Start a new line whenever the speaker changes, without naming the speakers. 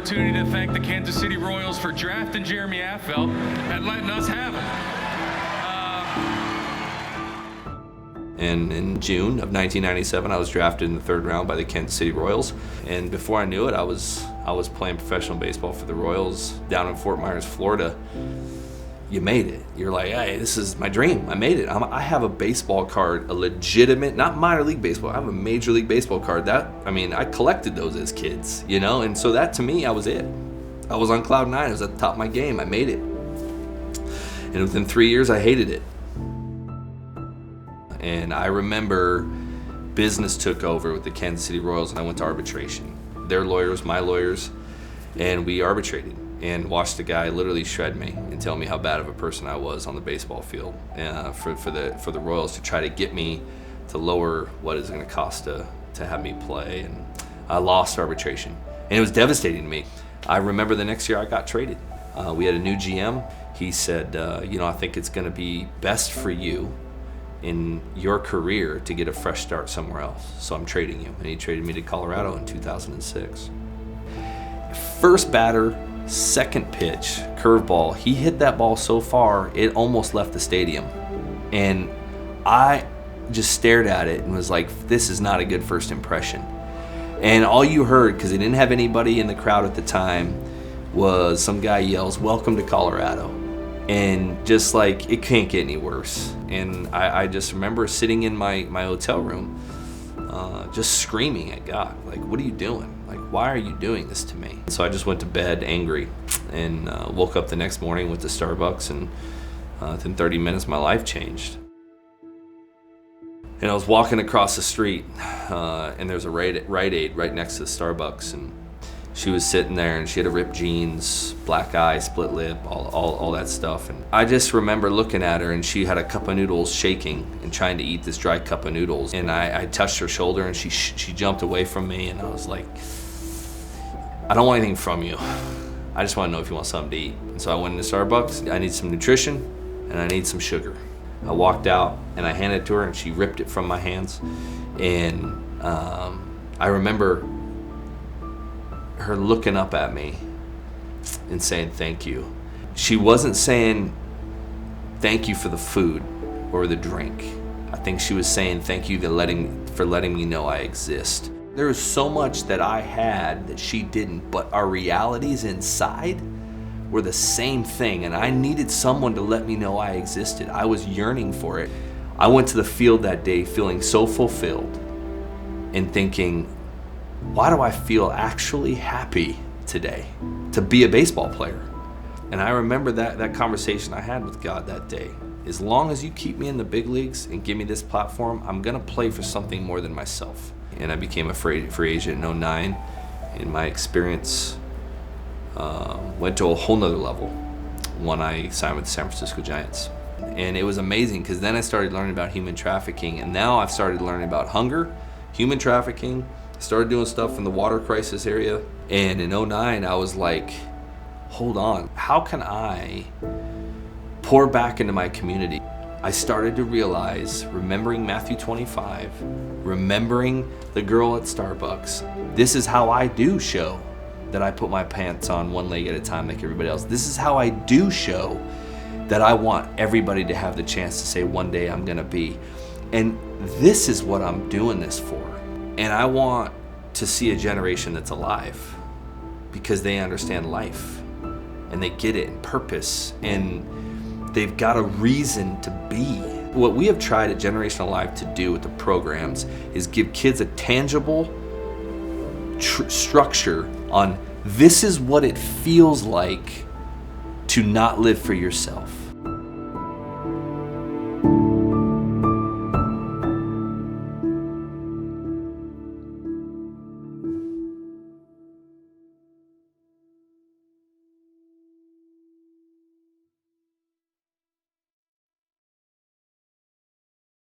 opportunity to thank the Kansas City Royals for drafting Jeremy Affeldt and letting us have him.
And in June of 1997, I was drafted in the 3rd round by the Kansas City Royals. And before I knew it, I was playing professional baseball for the Royals down in Fort Myers, Florida. You made it. You're like, hey, this is my dream. I made it. I have a baseball card, a legitimate, not minor league baseball. I have a major league baseball card. I collected those as kids, And so that, to me, I was it. I was on cloud 9. I was at the top of my game. I made it. And within 3 years, I hated it. And I remember business took over with the Kansas City Royals, and I went to arbitration. Their lawyers, my lawyers, and we arbitrated and watched a guy literally shred me and tell me how bad of a person I was on the baseball field for the Royals to try to get me to lower what it's going to cost to have me play. And I lost arbitration, and it was devastating to me. I remember the next year I got traded. We had a new GM. He said, I think it's going to be best for you in your career to get a fresh start somewhere else. So I'm trading you. And he traded me to Colorado in 2006. First batter, second pitch, curveball. He hit that ball so far, it almost left the stadium. And I just stared at it and was like, this is not a good first impression. And all you heard, because they didn't have anybody in the crowd at the time, was some guy yells, "Welcome to Colorado." And just like, it can't get any worse. And I just remember sitting in my hotel room, just screaming at God, like, what are you doing? Like, why are you doing this to me? So I just went to bed angry and woke up the next morning, went to Starbucks, and within 30 minutes, my life changed. And I was walking across the street, and there's a Rite Aid right next to the Starbucks, and she was sitting there, and she had a ripped jeans, black eye, split lip, all that stuff. And I just remember looking at her, and she had a cup of noodles shaking and trying to eat this dry cup of noodles. And I touched her shoulder, and she jumped away from me, and I was like, I don't want anything from you. I just want to know if you want something to eat. And so I went into Starbucks. I need some nutrition, and I need some sugar. I walked out, and I handed it to her, and she ripped it from my hands. And I remember her looking up at me and saying thank you. She wasn't saying thank you for the food or the drink. I think she was saying thank you for letting me know I exist. There was so much that I had that she didn't, but our realities inside were the same thing, and I needed someone to let me know I existed. I was yearning for it. I went to the field that day feeling so fulfilled and thinking, why do I feel actually happy today to be a baseball player? And I remember that conversation I had with God that day. As long as you keep me in the big leagues and give me this platform, I'm going to play for something more than myself. And I became a free agent in 2009, and my experience went to a whole nother level when I signed with the San Francisco Giants. And it was amazing, because then I started learning about human trafficking, and now I've started learning about hunger, human trafficking. Started doing stuff in the water crisis area. And in 2009, I was like, hold on, how can I pour back into my community? I started to realize, remembering Matthew 25, remembering the girl at Starbucks, this is how I do show that I put my pants on one leg at a time like everybody else. This is how I do show that I want everybody to have the chance to say, one day I'm gonna be. And this is what I'm doing this for. And I want to see a generation that's alive, because they understand life and they get it, and purpose, and they've got a reason to be. What we have tried at Generational Life to do with the programs is give kids a tangible structure on, this is what it feels like to not live for yourself.